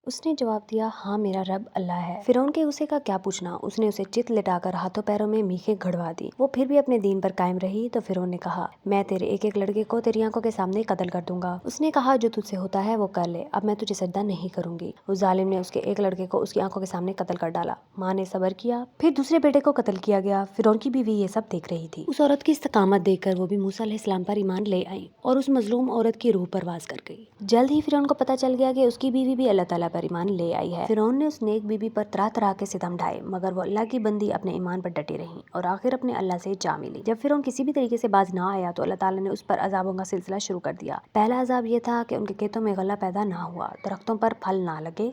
اس نے جواب دیا، ہاں میرا رب اللہ ہے۔ فرعون کے غصے کا کیا پوچھنا، اس نے اسے چت لٹا کر ہاتھوں پیروں میں میخیں گھڑوا دی۔ وہ پھر بھی اپنے دین پر قائم رہی تو فرعون نے کہا، میں تیرے ایک ایک لڑکے کو تیری آنکھوں کے سامنے قتل کر دوں گا۔ اس نے کہا، جو تجھ سے ہوتا ہے وہ کر لے، اب میں تجھے سجدہ نہیں کروں گی۔ اس ظالم نے اس کے ایک لڑکے کو اس کی آنکھوں کے سامنے قتل کر ڈالا۔ ماں نے صبر کیا، پھر دوسرے بیٹے کو قتل کیا گیا۔ فرعون کی بیوی یہ سب دیکھ رہی تھی۔ اس عورت کی استقامت دیکھ کر وہ بھی موسیٰ علیہ السلام پر ایمان لے آئی اور اس مظلوم عورت کی روح پرواز کر گئی۔ جلد ہی فرعون کو پتہ چل گیا کہ اس کی بیوی بھی اللہ تعالیٰ پر ایمان لے آئی ہے۔ فرعون نے اس نیک بیوی پر طرح طرح کے ستم ڈھائے، مگر وہ اللہ کی بندی اپنے ایمان پر ڈٹی رہی اور آخر اپنے اللہ سے جا ملی۔ جب فرعون کسی بھی طریقے سے باز نہ آیا تو اللہ تعالیٰ نے اس پر عذابوں کا سلسلہ شروع کر دیا۔ پہلا عذاب یہ تھا کہ ان کے کھیتوں میں غلہ پیدا نہ ہوا، درختوں پر پھل نہ لگے۔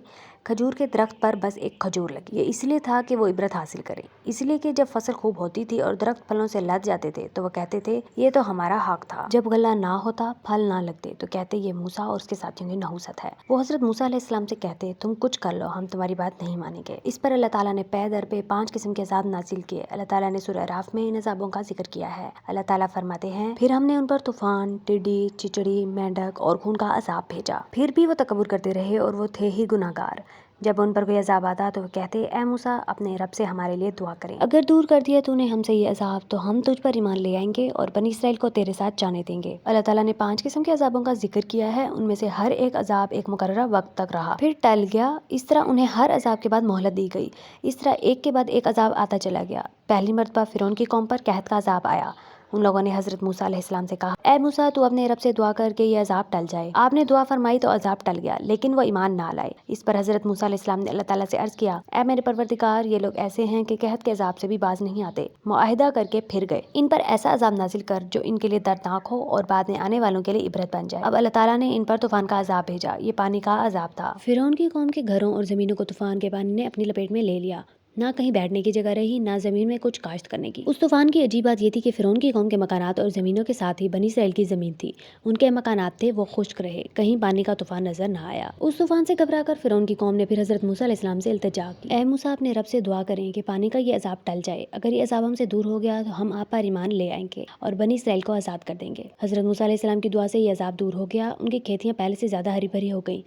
کھجور کے درخت پر بس ایک کھجور لگی۔ یہ اس لیے تھا کہ وہ عبرت حاصل کریں، اس لیے کہ جب فصل خوب ہوتی تھی اور درخت پھلوں سے لد جاتے تھے تو وہ کہتے تھے، یہ تو ہمارا حق تھا۔ جب غلہ نہ ہوتا، پھل نہ لگتے تو کہتے، یہ موسیٰ اور اس کے ساتھیوں کی نحوست ہے۔ وہ حضرت موسیٰ علیہ السلام سے کہتے، تم کچھ کر لو، ہم تمہاری بات نہیں مانیں گے۔ اس پر اللہ تعالیٰ نے پے در پہ 5 قسم کے عذاب نازل کیے۔ اللہ تعالیٰ نے سورہ اعراف میں ان عذابوں کا ذکر کیا ہے۔ اللہ تعالیٰ فرماتے ہیں، پھر ہم نے ان پر طوفان، ٹڈی، چچڑی، مینڈک اور خون کا عذاب بھیجا۔ پھر بھی وہ تکبر کرتے رہے اور وہ تھے ہی گناہگار۔ جب ان پر کوئی عذاب آتا تو وہ کہتے، اے موسیٰ، اپنے رب سے ہمارے لیے دعا کریں، اگر دور کر دیا تو نے ہم سے یہ عذاب تو ہم تجھ پر ایمان لے آئیں گے اور بنی اسرائیل کو تیرے ساتھ جانے دیں گے۔ اللہ تعالیٰ نے 5 قسم کے عذابوں کا ذکر کیا ہے، ان میں سے ہر ایک عذاب ایک مقررہ وقت تک رہا، پھر ٹل گیا۔ اس طرح انہیں ہر عذاب کے بعد مہلت دی گئی، اس طرح ایک کے بعد ایک عذاب آتا چلا گیا۔ پہلی مرتبہ فرعون کی قوم پر قحط کا عذاب آیا۔ ان لوگوں نے حضرت موسیٰ علیہ السلام سے کہا، اے موسیٰ، تو اپنے رب سے دعا کر کے یہ عذاب ٹل جائے۔ آپ نے دعا فرمائی تو عذاب ٹل گیا، لیکن وہ ایمان نہ لائے۔ اس پر حضرت موسیٰ علیہ السلام نے اللہ تعالیٰ سے عرض کیا، اے میرے پروردگار، یہ لوگ ایسے ہیں کہ قحط کے عذاب سے بھی باز نہیں آتے، معاہدہ کر کے پھر گئے۔ ان پر ایسا عذاب نازل کر جو ان کے لیے دردناک ہو اور بعد میں آنے والوں کے لیے عبرت بن جائے۔ اب اللہ تعالیٰ نے ان پر طوفان کا عذاب بھیجا، یہ پانی کا عذاب تھا۔ فرعون کی قوم کے گھروں اور زمینوں کو طوفان کے پانی نے اپنی لپیٹ میں لے لیا، نہ کہیں بیٹھنے کی جگہ رہی، نہ زمین میں کچھ کاشت کرنے کی۔ اس طوفان کی عجیب بات یہ تھی کہ فرعون کی قوم کے مکانات اور زمینوں کے ساتھ ہی بنی اسرائیل کی زمین تھی، ان کے مکانات تھے وہ خشک رہے، کہیں پانی کا طوفان نظر نہ آیا۔ اس طوفان سے گھبرا کر فرعون کی قوم نے پھر حضرت موسیٰ علیہ السلام سے التجا کی، اے موسیٰ، اپنے رب سے دعا کریں کہ پانی کا یہ عذاب ٹل جائے، اگر یہ عذاب ہم سے دور ہو گیا تو ہم آپ پر ایمان لے آئیں گے اور بنی اسرائیل کو آزاد کر دیں گے۔ حضرت موسیٰ علیہ السلام کی دعا سے یہ عذاب دور ہو گیا، ان کی کھیتیاں پہلے سے زیادہ ہری بھری ہو گئیں۔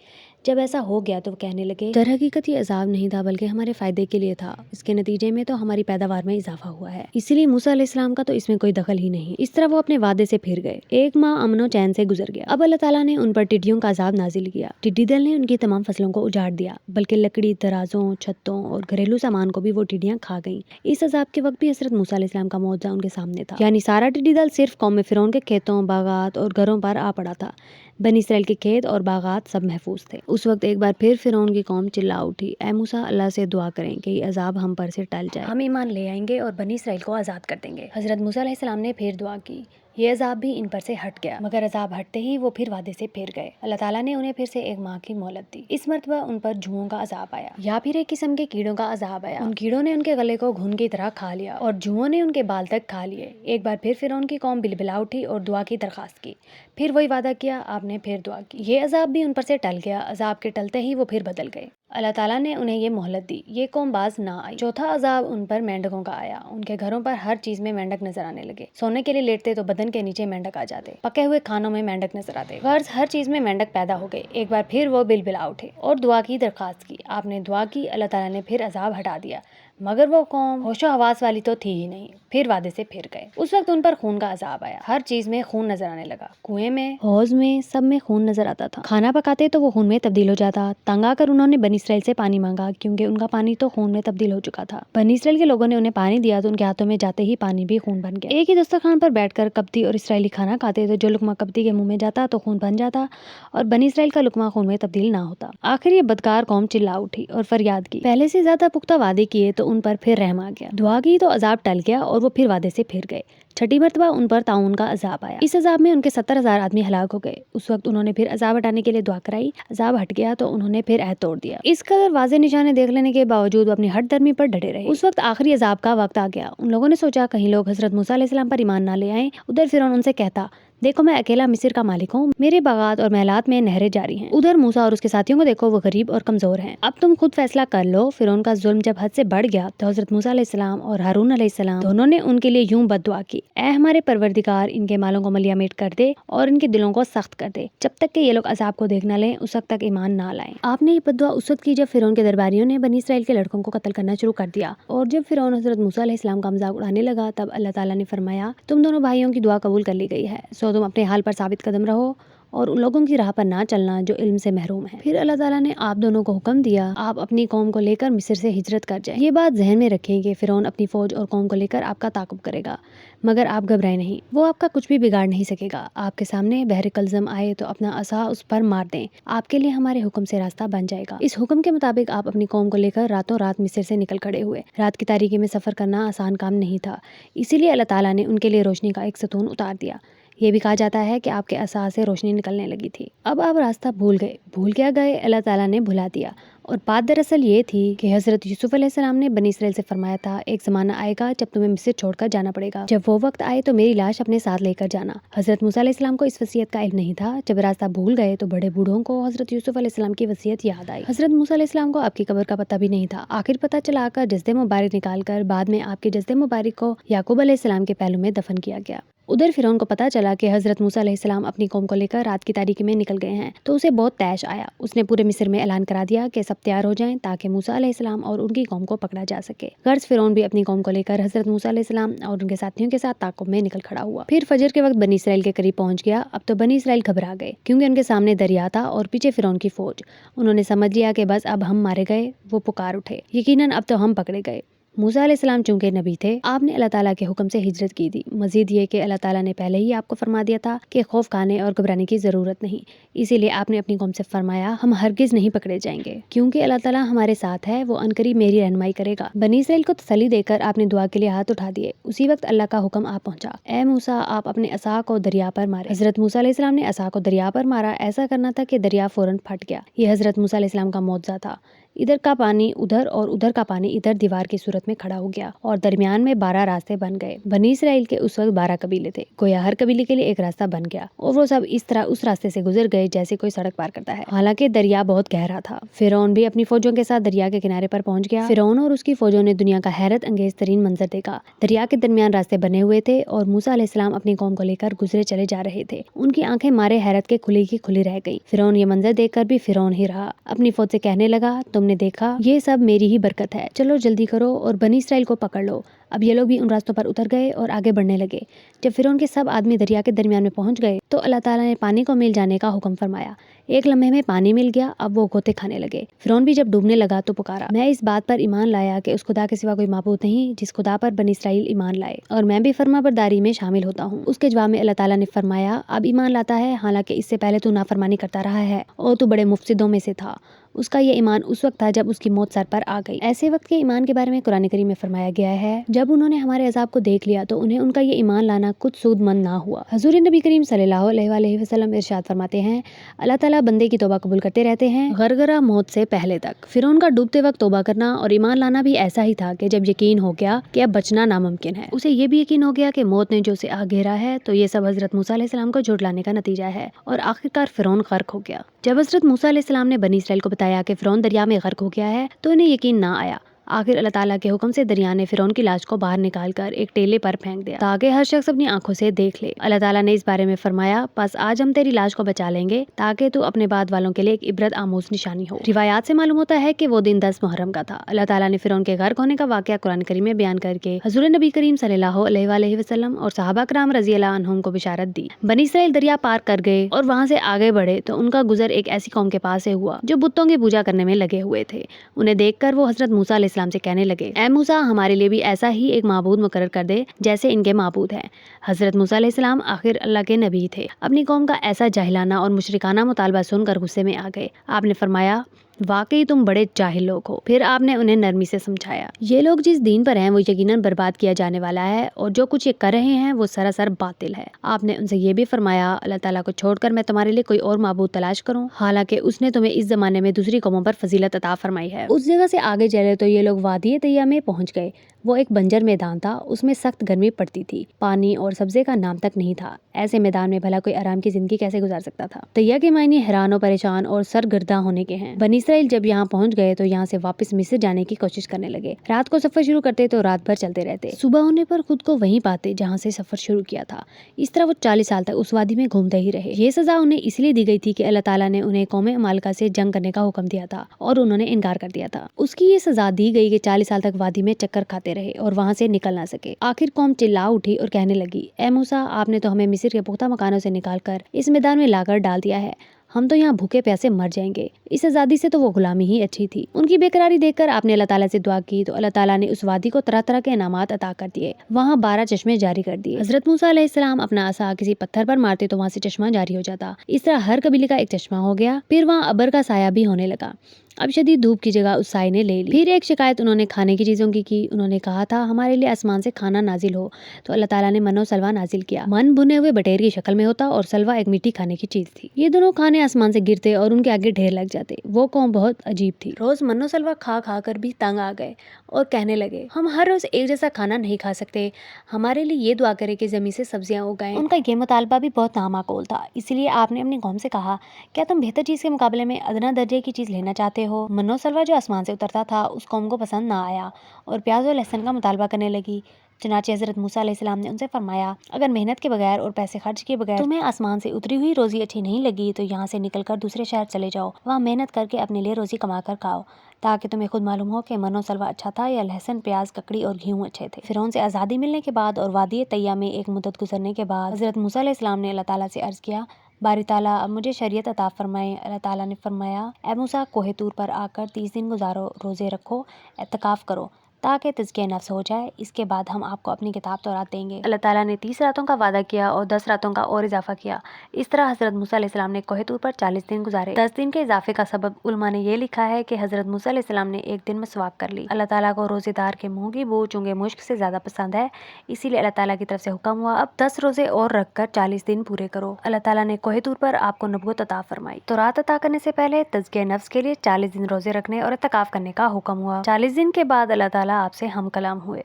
جب ایسا ہو گیا تو وہ کہنے لگے، در حقیقت یہ عذاب نہیں تھا بلکہ ہمارے فائدے کے لیے تھا، اس کے نتیجے میں تو ہماری پیداوار میں اضافہ ہوا ہے، اسی لیے موسیٰ علیہ السلام کا تو اس میں کوئی دخل ہی نہیں۔ اس طرح وہ اپنے وعدے سے پھر گئے۔ 1 ماہ امن و چین سے گزر گیا۔ اب اللہ تعالیٰ نے ان پر ٹڈیوں کا عذاب نازل کیا۔ ٹڈی دل نے ان کی تمام فصلوں کو اجاڑ دیا، بلکہ لکڑی، درازوں، چھتوں اور گھریلو سامان کو بھی وہ ٹڈیاں کھا گئیں۔ اس عذاب کے وقت بھی حضرت موسیٰ علیہ السلام کا معجزہ ان کے سامنے تھا، یعنی سارا ٹڈی دل صرف قوم فرعون کے کھیتوں، باغات اور گھروں پر آ پڑا تھا۔ بنی اسرائیل کے کھیت اور باغات سب محفوظ تھے۔ اس وقت ایک بار پھر فرعون کی قوم چلا اٹھی، اے موسیٰ، اللہ سے دعا کریں کہ یہ عذاب ہم پر سے ٹل جائے، ہم ایمان لے آئیں گے اور بنی اسرائیل کو آزاد کر دیں گے۔ حضرت موسیٰ علیہ السلام نے پھر دعا کی، یہ عذاب بھی ان پر سے ہٹ گیا، مگر عذاب ہٹتے ہی وہ پھر وعدے سے پھر گئے۔ اللہ تعالیٰ نے انہیں پھر سے 1 ماہ کی مہلت دی۔ اس مرتبہ ان پر جوؤں کا عذاب آیا، یا پھر ایک قسم کے کیڑوں کا عذاب آیا۔ ان کیڑوں نے ان کے گلے کو گھن کی طرح کھا لیا اور جوؤں نے ان کے بال تک کھا لیے۔ ایک بار پھر فرعون کی قوم بلبلا اٹھی اور دعا کی درخواست کی، پھر وہی وعدہ کیا، آپ نے پھر دعا کی، یہ عذاب بھی ان پر سے ٹل گیا۔ عذاب کے ٹلتے ہی وہ پھر بدل گئے۔ اللہ تعالیٰ نے انہیں یہ مہلت دی، یہ قوم باز نہ آئی۔ چوتھا عذاب ان پر مینڈکوں کا آیا۔ ان کے گھروں پر ہر چیز میں مینڈک نظر آنے لگے، سونے کے لیے لیٹتے تو بدن کے نیچے مینڈک آ جاتے، پکے ہوئے کھانوں میں مینڈک نظر آتے، غرض ہر چیز میں مینڈک پیدا ہو گئے۔ ایک بار پھر وہ بلبلا اٹھے اور دعا کی درخواست کی، آپ نے دعا کی، اللہ تعالیٰ نے پھر عذاب ہٹا دیا، مگر وہ قوم ہوش و حواس والی تو تھی ہی نہیں، پھر وعدے سے پھر گئے۔ اس وقت ان پر خون کا عذاب آیا، ہر چیز میں خون نظر آنے لگا، کنویں میں، حوض میں، سب میں خون نظر آتا تھا۔ کھانا پکاتے تو وہ خون میں تبدیل ہو جاتا۔ تنگ آ کر انہوں نے بنی اسرائیل سے پانی مانگا، کیونکہ ان کا پانی تو خون میں تبدیل ہو چکا تھا۔ بنی اسرائیل کے لوگوں نے انہیں پانی دیا تو ان کے ہاتھوں میں جاتے ہی پانی بھی خون بن گیا۔ ایک ہی دسترخوان پر بیٹھ کر قبطی اور اسرائیلی کھانا کھاتے تو جو لقمہ قبطی کے منہ میں جاتا تو خون بن جاتا اور بنی اسرائیل کا لقمہ خون میں تبدیل نہ ہوتا۔ آخر یہ بدکار قوم چلا اٹھی اور فریاد کی، پہلے سے زیادہ پختہ وعدے کیے تو ان پر پھر رحم آ گیا، دعا کی تو عذاب ٹل گیا اور وہ پھر وعدے سے پھر گئے۔ چھٹی مرتبہ ان پر طاعون کا عذاب آیا، اس عذاب میں ان کے 70,000 آدمی ہلاک ہو گئے۔ اس وقت انہوں نے پھر عذاب ہٹانے کے لیے دعا کرائی، عذاب ہٹ گیا تو انہوں نے پھر عہد توڑ دیا۔ اس قدر واضح نشانے دیکھ لینے کے باوجود وہ اپنی ہٹ درمی پر ڈٹے رہے۔ اس وقت آخری عذاب کا وقت آ گیا۔ ان لوگوں نے سوچا کہیں لوگ حضرت موسیٰ علیہ السلام پر ایمان نہ لے آئیں۔ ادھر فرعون ان سے کہتا، देखो मैं अकेला मिस्र का मालिक हूँ, मेरे बागात और महलात में नहरें जारी हैं। उधर मूसा और उसके साथियों को देखो, वो गरीब और कमजोर हैं। अब तुम खुद फैसला कर लो। फिरौन का जुल्म जब हद से बढ़ गया तो हजरत मूसा अलैहिस्सलाम और हारून अलैहिस्सलाम दोनों ने उनके लिए यूं बद्दुआ की, ऐ हमारे परवरदिगार, इनके मालों को मलियामेट कर दे और इनके दिलों को सख्त कर दे, जब तक कि ये लोग अजाब को देख न लें, उस वक्त तक ईमान ना लाएं। आपने ये बद्दुआ उस वक्त की जब फिरौन के दरबारियों ने बनी इसराइल के लड़कों को कत्ल करना शुरू कर दिया। और जब फिरौन हजरत मूसा अलैहिस्सलाम का मजाक उड़ाने लगा, तब अल्लाह ताला ने फरमाया, तुम दोनों भाइयों की दुआ कबूल कर ली गई है, सो तुम अपने हाल पर साबित कदम रहो और उन लोगों की राह पर ना चलना जो इल्म से महरूम है। फिर अल्लाह ताला ने आप दोनों को हुक्म दिया, आप अपनी कौम को लेकर मिस्र से हिजरत कर जाएं। ये बात जहन में रखें कि फिरौन अपनी फौज और कौम को लेकर आपका ताक़ुब करेगा, मगर आप घबराएं नहीं, वो आपका कुछ भी बिगाड़ नहीं सकेगा। आपके सामने बहर कलजम आए तो अपना असा उस पर मार दें, आपके लिए हमारे हुक्म से रास्ता बन जाएगा। इस हुक्म के मुताबिक आप अपनी कौम को लेकर रातों रात मिस्र से निकल खड़े हुए। रात की तारीकी में सफर करना आसान काम नहीं था, इसीलिए अल्लाह ताला ने उनके लिए रोशनी का एक सतून उतार दिया। ये भी कहा जाता है कि आपके असा से रोशनी निकलने लगी थी। अब आप रास्ता भूल गए। भूल क्या गए? अल्लाह ताला ने भुला दिया। और बात दरअसल ये थी कि हज़रत यूसुफ अलैहिस्सलाम ने बनी इसराइल से फरमाया था, एक ज़माना आएगा जब तुम्हें मिस्र छोड़कर जाना पड़ेगा। जब वो वक्त आए तो मेरी लाश अपने साथ लेकर जाना। हज़रत मूसा अलैहिस्सलाम को इस वसीयत का इल्म नहीं था। जब रास्ता भूल गए तो बड़े बूढ़ों को हज़रत यूसुफ अलैहिस्सलाम की वसीयत याद आई। हज़रत मूसा अलैहिस्सलाम को आपकी कब्र का पता भी नहीं था। आखिर पता चला कर जस्दे मुबारक निकाल कर बाद में आपके जस्दे मुबारक को याकूब अलैहिस्सलाम के पहलू में दफन किया गया। उधर फिरौन को पता चला कि हज़रत मूसा अलैहिस्सलाम अपनी कौम को लेकर रात की तारीकी में निकल गए हैं, तो उसे बहुत तैश आया। उसने पूरे मिस्र में ऐलान करा दिया कि सब तैयार हो जाएं ताकि मूसा अलैहिस्सलाम और उनकी कौम को पकड़ा जा सके। गर्ज फिरौन भी अपनी कौम को लेकर हज़रत मूसा अलैहिस्सलाम और उनके साथियों के साथ ताक़ुब में निकल खड़ा हुआ। फिर फजर के वक्त बनी इसराइल के करीब पहुंच गया। अब तो बनी इसराइल घबरा गए, क्योंकि उनके सामने दरिया था और पीछे फिरौन की फौज। उन्होंने समझ लिया कि बस अब हम मारे गए। वो पुकार उठे, यकीनन अब तो हम पकड़े गए। मूसा अलैहिस्सलाम चूंकि नबी थे, आपने अल्लाह ताला के हुक्म से हिजरत की थी। मजीद ये कि अल्लाह ताला ने पहले ही आपको फरमा दिया था कि खौफ खाने और घबराने की ज़रूरत नहीं, इसीलिए आपने अपनी कौम से फरमाया, हम हरगिज़ नहीं पकड़े जाएंगे, क्योंकि अल्लाह ताला हमारे साथ है, वो अनकरीब मेरी रहनुमाई करेगा। बनी इसराइल को तसल्ली देकर आपने दुआ के लिए हाथ उठा दिए। उसी वक्त अल्लाह का हुक्म आ पहुंचा, ए मूसा, आप अपने असा को दरिया पर मारे। हज़रत मूसा अलैहिस्सलाम ने असा को दरिया पर मारा। ऐसा करना था कि दरिया फौरन फट गया। ये हज़रत मूसा अलैहिस्सलाम का मौजज़ा था। इधर का पानी उधर और उधर का पानी इधर दीवार की सूरत में खड़ा हो गया और दरमियान में 12 रास्ते बन गए। बनी इसराइल के उस वक्त 12 कबीले थे, गोया हर कबीले के लिए एक रास्ता बन गया और वो सब इस तरह उस रास्ते से गुजर गए जैसे कोई सड़क पार करता है। हालांकि दरिया बहुत गहरा था। फिरौन भी अपनी फौजों के साथ दरिया के किनारे पर पहुंच गया। फिरौन और उसकी फौजों ने दुनिया का हैरत अंगेज तरीन मंजर देखा। दरिया के दरमियान रास्ते बने हुए थे और मूसा अलैहिस्सलाम अपनी कौम को लेकर गुजरे चले जा रहे थे। उनकी आंखें मारे हैरत के खुली की खुली रह गई। फिरौन ये मंजर देखकर भी फिरौन ही रहा। अपनी फौज से कहने लगा, तुमने देखा, ये सब मेरी ही बरकत है, चलो जल्दी करो और बनी इसराइल को पकड़ लो। अब ये लोग भी उन रास्तों पर उतर गए और आगे बढ़ने लगे। जब फिरौन के सब आदमी दरिया के दरमियान में पहुंच गए तो अल्लाह ताला ने पानी को मिल जाने का हुक्म फरमाया। एक लम्हे में पानी मिल गया। अब वो गोते खाने लगे। फिरौन भी जब डूबने लगा तो पुकारा, मैं इस बात पर ईमान लाया कि उस खुदा के सिवा कोई माबूद नहीं जिस खुदा पर बनी इसराइल ईमान लाए, और मैं भी फरमाबरदारी में शामिल होता हूँ। उसके जवाब में अल्लाह ताला ने फरमाया, अब ईमान लाता है, हालांकि इससे पहले तू नाफरमानी करता रहा है और तू बड़े मुफसिदों में से था। उसका ये ईमान उस वक्त था जब उसकी मौत सर पर आ गई। ऐसे वक्त के ईमान के बारे में कुरान करीम में फरमाया गया है, जब उन्होंने हमारे अजाब को देख लिया तो उन्हें उनका ये ईमान लाना कुछ सूदमंद ना हुआ। हजूर नबी करीम सल्लल्लाहु अलैहि वसल्लम इरशाद फरमाते हैं, अल्लाह ताला बंदे की तौबा कबूल करते रहते हैं गरगरा मौत से पहले तक। फिरौन का डूबते वक्त तौबा करना और ईमान लाना भी ऐसा ही था कि जब यकीन हो गया कि अब बचना नामुमकिन है, उसे ये भी यकीन हो गया कि मौत ने जो उसे आ घेरा है, तो ये सब हजरत मूसा अलैहिस्सलाम को झुठलाने का नतीजा है और आखिरकार फिरौन गर्क हो गया। जब हजरत मूसा अलैहिस्सलाम ने बनी इसराइल को बताया कि फिरौन दरिया में गर्क हो गया है तो इन्हें यकीन ना आया। आखिर अल्लाह ताला के हुक्म से दरिया ने फिरौन की लाश को बाहर निकालकर एक टेले पर फेंक दिया ताकि हर शख्स अपनी आंखों से देख ले। अल्लाह ताला ने इस बारे में फरमाया, बस आज हम तेरी लाश को बचा लेंगे ताकि तू अपने बाद वालों के लिए एक इबरत आमूज निशानी हो। रिवायात से मालूम होता है कि वो दिन 10 मुहर्रम का था। अल्लाह ताला ने फिरौन के गर्क होने का वाकया कुरान करीम में बयान करके हजूर नबी करीम सल्लल्लाहु अलैहि वसल्लम और सहाबा कराम रज़ियल्लाहु अन्हुम को बिशारत दी। बनी इसराइल दरिया पार कर गए और वहाँ से आगे बढ़े तो उनका गुजर एक ऐसी कौम के पास से हुआ जो बुतों की पूजा करने में लगे हुए थे। उन्हें देखकर वो हजरत मूसा अलैहिस्सलाम से कहने लगे, ऐ मूसा, हमारे लिए भी ऐसा ही एक माबूद मुकर्रर कर दे जैसे इनके माबूद हैं। हजरत मूसा अलैहिस्सलाम आखिर अल्लाह के नबी थे। अपनी कौम का ऐसा जाहिलाना और मुशरिकाना मुतालबा सुनकर गुस्से में आ गए। आपने फरमाया, वाकई तुम बड़े जाहिल लोग हो। फिर आपने उन्हें नरमी से समझाया, ये लोग जिस दीन पर हैं वो यकीनन बर्बाद किया जाने वाला है और जो कुछ ये कर रहे हैं वो सरासर बातिल है। आपने उनसे ये भी फरमाया, अल्लाह ताला को छोड़कर मैं तुम्हारे लिए कोई और माबूद तलाश करूं, हालांकि उसने तुम्हें इस जमाने में दूसरी कौमों पर फजीलत अता फरमाई है। उस जगह से आगे चले तो ये लोग वादी तैया में पहुंच गए। वो एक बंजर मैदान था, उसमें सख्त गर्मी पड़ती थी, पानी और सब्जे का नाम तक नहीं था। ऐसे मैदान में भला कोई आराम की जिंदगी कैसे गुजार सकता था। तैया के मायने हैरान और परेशान और सरगर्दा होने के हैं। बनी इसराइल जब यहाँ पहुँच गए तो यहाँ से वापस मिस्र जाने की कोशिश करने लगे। रात को सफर शुरू करते तो रात भर चलते रहते, सुबह होने पर खुद को वहीं पाते जहाँ से सफर शुरू किया था। इस तरह वो 40 साल तक उस वादी में घूमते ही रहे। ये सजा उन्हें इसलिए दी गई थी कि अल्लाह ताला ने उन्हें कौम अमालिका से जंग करने का हुक्म दिया था और उन्होंने इनकार कर दिया था। उसकी ये सजा दी गई कि 40 साल तक वादी में चक्कर खाते रहे और वहाँ से निकल ना सके। आखिर कौम चिल्ला उठी और कहने लगी, ए मूसा, आपने तो हमें मिस्र के पुख्ता मकानों से निकालकर इस मैदान में लाकर डाल दिया है, हम तो यहाँ भूखे प्यासे मर जाएंगे। इस आज़ादी से तो वो गुलामी ही अच्छी थी। उनकी बेकरारी देखकर आपने अल्लाह ताला से दुआ की तो अल्लाह ताला ने उस वादी को तरह तरह के इनामात अता कर दिए। वहाँ 12 चश्मे जारी कर दिए। हजरत मूसा अलैहिस्सलाम अपना असा किसी पत्थर पर मारते तो वहाँ से चश्मा जारी हो जाता। इस तरह हर कबीले का एक चश्मा हो गया। फिर वहाँ अबर का साया भी होने लगा। अब शदीद धूप की जगह उस साए ने ले ली। फिर एक शिकायत उन्होंने खाने की चीजों की। उन्होंने कहा था, हमारे लिए आसमान से खाना नाजिल हो, तो अल्लाह ताला ने मन और सलवा नाजिल किया। मन भुने हुए बटेर की शक्ल में होता और सलवा एक मीठी खाने की चीज थी। ये दोनों खाने आसमान से गिरते और उनके आगे ढेर लग जाते। वो कौम बहुत अजीब थी। रोज मन्नो सलवा खा खा कर भी तंग आ गए और कहने लगे, हम हर रोज एक जैसा खाना नहीं खा सकते, हमारे लिए ये दुआ करे कि जमीन से सब्जियां उगाएं। उनका ये मुतालबा भी बहुत नामाकूल था। इसलिए आपने अपनी कौम से कहा, क्या तुम बेहतर चीज के मुकाबले में अदना दर्जे की चीज लेना चाहते हो। मन्नो सलवा जो आसमान से उतरता था उस कौम को पसंद ना आया और प्याज और लहसुन का मुतालबा करने लगी। चनाचे हजरत मूसा अलैहिस्सलाम ने उनसे फरमाया, अगर मेहनत के बगैर और पैसे खर्च किए बगैर तुम्हें आसमान से उतरी हुई रोजी अच्छी नहीं लगी तो यहाँ से निकलकर दूसरे शहर चले जाओ, वहाँ मेहनत करके अपने लिए रोजी कमा कर खाओ, ताकि तुम्हें खुद मालूम हो कि मनो सलवा अच्छा था या लहसुन, प्याज, ककड़ी और गेहूं अच्छे थे। फिरौन से आज़ादी मिलने के बाद और वादी तैया में एक मुद्दत गुजरने के बाद हजरत मूसा अलैहिस्सलाम ने अल्लाह ताला से अर्ज किया, बारी ताला अब मुझे शरीयत अता फरमाए। अल्लाह ताला ने फरमाया, ए मूसा, कोहे तूर पर आकर 30 दिन गुजारो, रोजे रखो, एतकाफ करो ताकि तज़किया नफ्स हो जाए, इसके बाद हम आपको अपनी किताब तौरात देंगे। अल्लाह ताला ने 30 रातों का वादा किया और 10 रातों का और इजाफा किया। इस तरह हजरत मूसा अलैहिस्सलाम ने कोहे तूर पर 40 दिन गुजारे। 10 दिन के इजाफे का सबब उलमा ने ये लिखा है कि हजरत मूसा अलैहिस्सलाम ने एक दिन में सवाक कर ली। अल्लाह ताला को रोजेदार के मुंह की बू चुंगे मुश्क से ज्यादा पसंद है, इसीलिए अल्लाह ताला की तरफ से हुक्म हुआ, अब 10 रोजे और रखकर 40 दिन पूरे करो। अल्लाह ताला ने कोहे तूर पर आपको नबूवत अता फरमाई। तो रात अता करने से पहले तज़किया नफ्स के लिए 40 दिन रोजे रखने और इत्तिकाफ करने का हुक्म हुआ। 40 दिन के बाद अल्लाह ताला आपसे हम कलाम हुए।